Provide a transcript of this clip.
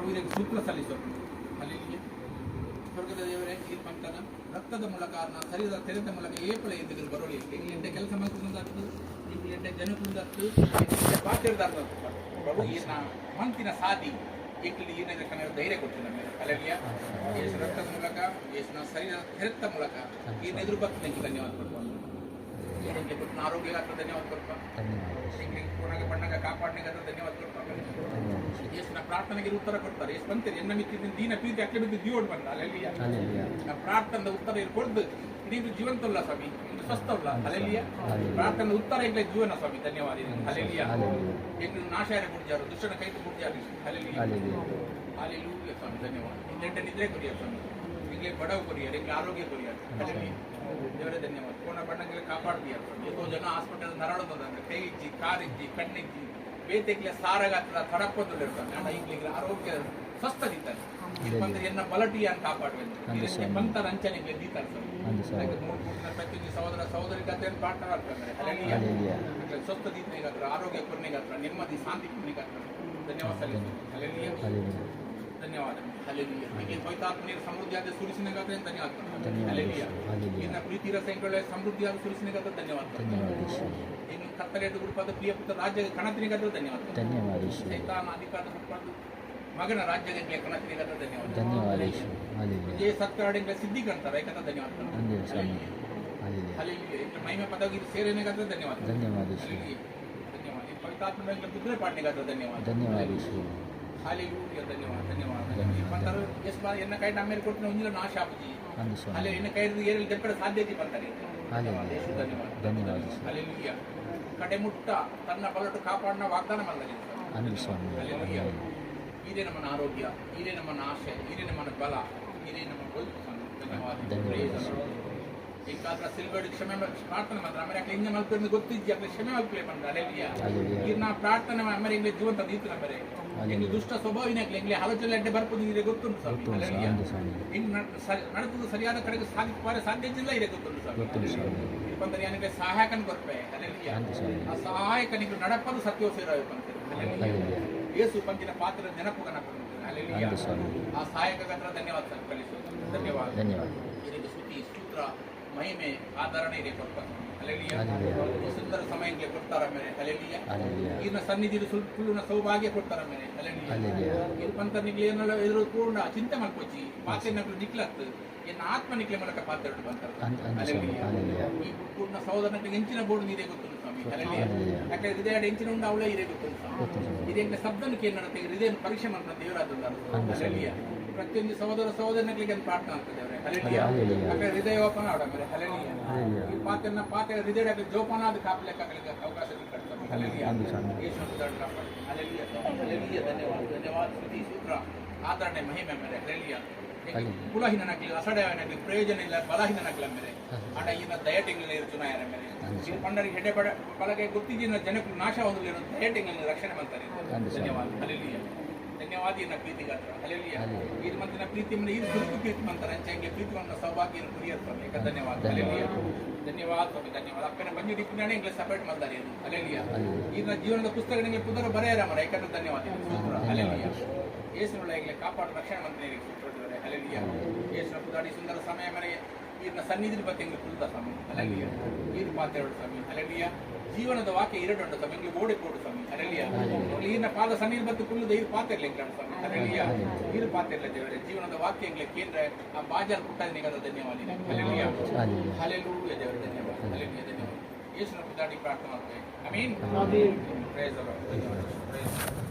ಪ್ರಭು ಇದಕ್ಕೆ ಸೂತ್ರ ಸಲ್ಲಿಸೋಣ. ಅಲ್ಲಿಗೆ ಸ್ವರ್ಗದ ದೇವರೇ ಈ ಪಂಕನ ರಕ್ತದ ಮೂಲಕ ಶರೀರದ ತೆರೆದ ಮೂಲಕ ಏಪಲ ಎಂದಿದ್ರು ಬರೋಳಿ ಎಂಟೆ ಕೆಲಸ ಮಾಡ್ಕೊಂಡದ್ದು ಎಂಟೆ ಜನಕ್ಕಂದದ್ದು ಬಾಧ್ಯರ್ದಾರ್ದ ಪ್ರಭು ಈನ ಮಂತಿನ ಸಾಧಿ ಏಕಲಿ ಏನಾದ್ರೆ ಕನ್ನಡ ಧೈರ್ಯ ಕೊಡ್ತೀನಿ ನಮಗೆ ಅಲ್ಲಿಯ ಯೇಸು ರಕ್ತದ ಮೂಲಕ ಯೇಸುನ ಶರೀರ ತೆರೆದ ಮೂಲಕ ಈ ಎದುರು ಭಕ್ತಿಗೆ ಧನ್ಯವಾದ ಕೊಡ್ಬೋದು. ಕೊಟ್ಟಿನ ಆರೋಗ್ಯಗಾತ್ರ ಧನ್ಯವಾದ ಕೊಡ್ತಾರೆ. ಪೂರ್ಣಗೆ ಬಣ್ಣಗೆ ಕಾಪಾಡನೆಗಾದ್ರೆ ಧನ್ಯವಾದ ಕೊಡ್ತಾರೆ. ಯೇಸುನ ಪ್ರಾರ್ಥನೆಗೆ ಉತ್ತರ ಕೊಡ್ತಾರೆ. ಯೇಸು ಬಂತೀರಿ ಎನ್ನ ಮಿತ್ತಿನ ದೀನ ಪ್ರೀತಿ ಅಕ್ಕೆ ಬಿದ್ದು ಜೀವೋಡ್ ಬಂದ ಅಲ್ಲೆಲ್ಲಿಯ ನಮ್ಮ ಪ್ರಾರ್ಥನೆ ಉತ್ತರ ಕೊಡ್ದು ಇದು ಜೀವಂತಲ್ಲ ಸ್ವಾಮಿ, ಇದು ಸ್ವಸ್ಥವಲ್ಲ ಅಲ್ಲೆಲ್ಲಿಯ ಪ್ರಾರ್ಥನೆ ಉತ್ತರ ಇಲ್ಲ ಜೀವನ ಸ್ವಾಮಿ. ಧನ್ಯವಾದ ಅಲ್ಲೆಲ್ಲಿಯ ಹೆಂಗ್ ನಾಶಾರ ಕುಡಿಜಾರು ದುಷ್ಟನ ಕೈತು ಕುಡಿಜಾರು ಅಲ್ಲೆಲ್ಲಿಯ ಅಲ್ಲೆಲ್ಲೂಯ ಸ್ವಾಮಿ. ಧನ್ಯವಾದ. ಇನ್ನೆಂಟೆ ನಿದ್ರೆ ಕೊರಿಯ ಸ್ವಾಮಿ, ಹಿಂಗೆ ಬಡವು ಕೊರಿಯರ್, ಹಿಂಗೆ ಆರೋಗ್ಯ ಕೊರಿಯರ್ ಅಲ್ಲೆಲ್ಲಿಯ ದೇವರೇ ಧನ್ಯವಾದ. ಕೋಣ ಬಣ್ಣಕ್ಕೆ ಕಾಪಾಡ್ತೀಯ ಸ್ವಾಮಿ. ಎಷ್ಟೋ ಜನ ಹಾಸ್ಪಿಟಲ್ ನರಳೋದಂದ್ರೆ ಕೈ ಇಜ್ಜಿ ಕಾರಿಜ್ಜಿ ಕಣ್ಣಿಜ್ಜಿ ಬೇತೆಗ್ಲೆ ಸಾರಗಾತ್ರ ತಡಪ್ಪೊಂದು ನಾನು ಈಗಲೇ ಆರೋಗ್ಯ ಸ್ವಸ್ಥದಿದ್ದಾರೆ. ಇದು ಬಂದ್ರೆ ಎನ್ನ ಬಲಟಿ ಅಂತ ಕಾಪಾಡುವಂತೆ ಬಂತ ರಂಚನೆಗೆ ದೀತಾರೆ ಪ್ರತಿಯೊಂದು ಸಹೋದರ ಸಹೋದರಿಗಾದ್ರೆ ಪಾಠ ಆಗ್ತಂದ್ರೆ ಅಲ್ಲೆಲ್ಲಿಯ ಸ್ವಸ್ಥ ದೀಪನಿಗಾತ್ರ ಆರೋಗ್ಯ ಕೊನೆಗಾತ್ರ ನೆಮ್ಮದಿ ಶಾಂತಿ ಕೊನೆಗಾತ್ರ ಧನ್ಯವಾದ ಸಲ್ಲಿಸಿ ಅಲ್ಲೆಲ್ಲಿಯ ಧನ್ಯವಾದ ಅಲ್ಲೆಲ್ಲಿಯ. ಹೀಗೆ ಪವಿತ್ರಾತ್ಮನಿಗೆ ಸಮೃದ್ಧಿಯಾದ ಸುರಿಸಿನಗಾದ್ರೆ ಧನ್ಯವಾದ ಅಲ್ಲೆಲ್ಲಿಯ. ಇನ್ನ ಪ್ರೀತಿ ರಸಗಳ ಸಮೃದ್ಧಿಯಾದ ಸುರಿಸಿನಗಾದ್ರೆ ಧನ್ಯವಾದ. ಇನ್ನು ಕತ್ತಲೆಯ ಗುರುಪಾದ ಪ್ರಿಯ ಪುತ್ರ ರಾಜ್ಯದ ಕಣತಿನಿಗಾದ್ರೆ ಧನ್ಯವಾದ. ಸೈತಾನ ಅಧಿಕಾರದ ಗುರುಪಾದ ಮಗನ ರಾಜ್ಯಕ್ಕೆ ಕಣತಿನಿಗಾದ್ರೆ ಧನ್ಯವಾದ. ವಿಜಯ ಸತ್ಕಾರ್ಡಿಂದ ಸಿದ್ಧಿಗಂತಾರೆ ಯಾಕಂದ್ರೆ ಧನ್ಯವಾದ. ಅಲ್ಲಿಗೆ ಮಹಿಮೆ ಪದವಿ ಸೇರೆನೆಗಾದ್ರೆ ಧನ್ಯವಾದ. ಧನ್ಯವಾದ. ಪವಿತ್ರಾತ್ಮ ಕುದುರೆ ಪಾಠನೆಗಾದ್ರೆ ಧನ್ಯವಾದ. ಹಾಲೆಲೂಯ ಧನ್ಯವಾದ. ಧನ್ಯವಾದ. ಎಷ್ಟು ಬಾರಿ ಎನ್ನ ಕೈ ನಮ್ಮ ಮೇಲೆ ಕೊಟ್ಟು ಒಂದಿನ ನಾಶ ಆಗುತ್ತಿ ಅಲ್ಲಿ ಎನ್ನ ಕೈ ಏರಲ್ಲಿ ದೆಪ್ಪಡ ಸಾಧ್ಯತೆ ಬರ್ತಾರೆ. ಧನ್ಯವಾದ. ಹಾಲೆಲೂಯ. ಕಡೆ ಮುಟ್ಟ ತನ್ನ ಬಲಟು ಕಾಪಾಡನ ವಾಗ್ದಾನ ಮಾಡಲಾಗಿದೆ. ಹಾಲೆಲೂಯ. ಇದೇ ನಮ್ಮನ ಆರೋಗ್ಯ, ಇದೇ ನಮ್ಮನ ಆಶೆ, ಇದೇ ನಮ್ಮನ ಬಲ, ಇದೇ ನಮ್ಮ ಬದುಕು. ಧನ್ಯವಾದ. ಏಕಾದ್ರ ಸಿಲ್ಬಡಿ ಕ್ಷಮೆ ಪ್ರಾರ್ಥನೆ ಮಾತ್ರ ಆಮೇಲೆ ಯಾಕೆ ಹಿಂಗೆ ಮಲ್ಪಿருந்து ಗೊತ್ತಿದ್ದಿ ಯಾಕೆ ಕ್ಷಮೆ ಮಲ್ಪಲೆ ಬಂದ್ರೆ ಅಲ್ಲೆಲ್ಲಿಯ ಈಗ ನಾ ಪ್ರಾರ್ಥನೆ ಆಮೇಲೆ ಇಂಗ್ಲೇ ಜೀವಂತ ದೀತು ನಮ್ಮರೆ ಹೆಂಗೆ ದುಷ್ಟ ಸ್ವಭಾವಿನಾಗ್ಲಿ ಎಂಗ್ಲೇ ಆಲೋಚನೆ ಅಡ್ಡೆ ಬರ್ಬೋದು ಇದೆ ಗೊತ್ತುಂಟು ಸ್ವಾಮಿ. ಅಲ್ಲೆಲ್ಲಿಯ ಹಿಂಗೆ ನಡೆದು ಸರಿಯಾದ ಕಡೆಗೆ ಸಾಗಿಸುವ ಸಾಧ್ಯತೆ ಇಲ್ಲ ಇದೆ ಗೊತ್ತುಂಟು ಸ್ವಾಮಿ. ಬಂದರೆ ನನಗೆ ಸಹಾಯಕನ ಬರ್ಪೆ ಅಲ್ಲೆಲ್ಲಿಯ ಆ ಸಹಾಯಕನಿಗೆ ನಡಪಲು ಸತ್ಯೋ ಸೇರಬೇಕಂತ ಅಲ್ಲೆಲ್ಲಿಯ ಯೇಸು ಪಂಚಿನ ಪಾತ್ರದ ನೆನಪುಗನ ಅಲ್ಲೆಲ್ಲಿಯ ಆ ಸಹಾಯಕ ಗಂತ್ರ ಧನ್ಯವಾದ ಸರ್ ಕಲಿಸೋದು. ಧನ್ಯವಾದ. ಇದಕ್ಕೆ ಸ್ತುತಿ ಸ್ತೋತ್ರ ಮಹಿಮೆ ಆಧರಣೆ ಇದೆ ಕೊಡ್ತಾರೆ ಅಲ್ಲೆಲ್ಲಿಯ. ಸುಂದರ ಸಮಯಕ್ಕೆ ಕೊಡ್ತಾರ ಮೇಲೆ ಅಲ್ಲೆಲ್ಲಿಯ. ಈಗಿನ ಸನ್ನಿಧಿ ಸುಳ್ಳುನ ಸೌಭಾಗ್ಯ ಕೊಡ್ತಾರ ಮೇಲೆ ಅಲ್ಲೆಲ್ಲಿಯ. ಇದು ಪಂತ ನಿಗ್ಲಿ ಏನೆಲ್ಲ ಎದುರು ಕೂಡ ಚಿಂತೆ ಮಾಡ್ಕೊಚ್ಚಿ ಪಾತ್ರೆ ನಗಲು ನಿಕ್ಲತ್ತು ಎನ್ನ ಆತ್ಮ ನಿಕ್ಲೆ ಮೂಲಕ ಪಾತ್ರೆ ಬಂತಾರೆ ಅಲ್ಲೆಲ್ಲಿಯ. ಈ ಪೂರ್ಣ ಸಹೋದರನಿಗೆ ಹೆಂಚಿನ ಬೋರ್ಡ್ ಇದೆ ಗೊತ್ತುಂಟು ಸ್ವಾಮಿ ಅಲ್ಲೆಲ್ಲಿಯ. ಯಾಕಂದ್ರೆ ಹೃದಯ ಹೆಂಚಿನ ಉಂಡು ಅವಳೇ ಇದೆ ಗೊತ್ತುಂಟು ಸ್ವಾಮಿ. ಇದೆಂಗೆ ಶಬ್ದನಕ್ಕೆ ಏನು ನಡತೆ ಹೃದಯ ಪರೀಕ್ಷೆ ಮಾಡ್ತಾರೆ ದೇವರಾದ ಅಲ್ಲೆಲ್ಲಿಯ. ಪ್ರತಿಯೊಂದು ಸಹೋದರ ಸಹೋದರನಿಗೆ ಪ್ರಾರ್ಥನೆ ಆಗ್ತದೆ ಅವರೇ ಅಲ್ಲೆಲ್ಲಿಯ. ಯಾಕಂದ್ರೆ ಹೃದಯ ಓಪನ ಆಡಮೇಲೆ ಅಲ್ಲೆಲ್ಲಿಯ. ಈ ಪಾತ್ರೆ ಹೃದಯ ಜೋಪಾನ ಅದು ಕಾಪಲೆಕ್ಕಾಗಲಿಕ್ಕೆ ಅವಕಾಶ ಕಟ್ತಾರೆ ಅಲ್ಲೆಲ್ಲಿಯ. ಅಲ್ಲೆಲ್ಲಿಯ. ಅಲ್ಲೆಲ್ಲಿಯ. ಧನ್ಯವಾದ. ಧನ್ಯವಾದ. ಸ್ತುತಿ ಸೂತ್ರ ಆಧರಣೆ ಮಹಿಮೆ ಮೇಲೆ ಅಲ್ಲೆಲ್ಲಿಯ. ಕುಲಹೀನಾಗ್ಲಿ ಅಸಡೆಯಾಗ್ಲಿ ಪ್ರಯೋಜನ ಇಲ್ಲ ಬಲಹೀನಾಗ್ಲ ಮೇಲೆ ಅಡ ಈನ ದಯಟಿಂಗ್ಲ ಚುನಾಯನ ಮೇಲೆ ಇದು ಪಂಡರಿಗೆ ಹೆಡೆ ಬಳಗೆ ಗೊತ್ತಿದ್ದ ಜನಕ್ಕೆ ನಾಶ ಹೊಂದಲಿರೋ ದಯಟಿಂಗ್ಲ ರಕ್ಷಣೆ ಮಾಡ್ತಾರೆ. ಧನ್ಯವಾದ. ಅಲ್ಲೆಲ್ಲಿಯ. ಧನ್ಯವಾದ. ಇನ್ನ ಪ್ರೀತಿಗಾತ್ರ ಅಲ್ಲೆಲ್ಲಿಯ. ಇದು ಮಂತಿನ ಪ್ರೀತಿ ಮೇಲೆ ಇದು ಸುರುಕು ಪ್ರೀತಿ ಮಾಡ್ತಾರೆ ಅಂಚೆಂಗೆ ಪ್ರೀತಿಗೊಂಡ ಸೌಭಾಗ್ಯ ಕುರಿಯರ್ ಸ್ವಾಮಿ ಯಾಕೆ ಧನ್ಯವಾದ. ಅಲ್ಲೆಲ್ಲಿಯ. ಧನ್ಯವಾದ ಸ್ವಾಮಿ. ಧನ್ಯವಾದ. ಅಪ್ಪನ ಬಂಜು ಡಿಪ್ಪಿನಾನೆ ಇಂಗ್ಲೇ ಸಪರೇಟ್ ಮಾಡ್ತಾರೆ ಅಲ್ಲೆಲ್ಲಿಯ. ಇದನ್ನ ಜೀವನದ ಪುಸ್ತಕಗಳಿಗೆ ಪುನರ್ ಬರೆಯರ ಮರ ಯಾಕಂದ್ರೆ ಧನ್ಯವಾದ. ಅಲ್ಲೆಲ್ಲಿಯ. ಯೇಸುಗಳ ಈಗಲೇ ಕಾಪಾಡು ರಕ್ಷಣೆ ಮಂತ್ರಿ ಸೂತ್ರದಿದ್ದಾರೆ ಅಲ್ಲೆಲ್ಲಿಯ. ಯೇಸುನ ಪುದಾಡಿ ಸುಂದರ ಸಮಯ ಮನೆಗೆ ಈಗಿನ ಸನ್ನಿಧಿ ಬಗ್ಗೆ ಹಿಂಗೆ ಕುಳಿತ ಸ್ವಾಮಿ ಅಲ್ಲೆಲ್ಲಿಯ. ಈರು ಪಾತ್ರೆ ಸ್ವಾಮಿ ಅಲ್ಲೆಲ್ಲಿಯ. ಜೀವನದ ವಾಕ್ಯ ಇರಡೊಂಡ ಸ್ವಾಮಿ ಹಿಂಗೆ ಓಡಿಕೊಡು ಸ್ವಾಮಿ ಅಲ್ಲೆಲ್ಲಿಯ. ಈರಿನ ಪಾದ ಸನ್ನಿಧಿ ಬತ್ತು ಕುಲ್ಲದ ಈರು ಪಾತ್ರೆ ಇಲ್ಲ ಸ್ವಾಮಿ ಅಲ್ಲೆಲ್ಲಿಯ. ಈರು ಪಾತ್ರೆ ಇಲ್ಲ ದೇವರೇ ಜೀವನದ ವಾಕ್ಯ ಇಂಗ್ಲೇ ಕೇಂದ್ರ ಆ ಬಾಜಾರ್ ಪುಟ್ಟನಿಗಾದ ಧನ್ಯವಾದ ಅಲ್ಲೆಲ್ಲಿಯ. ಅಲ್ಲೆಲ್ಲೂಯ ದೇವರೇ ಧನ್ಯವಾದ. ಅಲ್ಲೆಲ್ಲಿಯ. ಧನ್ಯವಾದ. ಯೇಸುನ ಪುದಾಡಿ ಪ್ರಾರ್ಥನೆ ಮಾಡ್ತೇವೆ. ಆಮೀನ್. Praise the lord.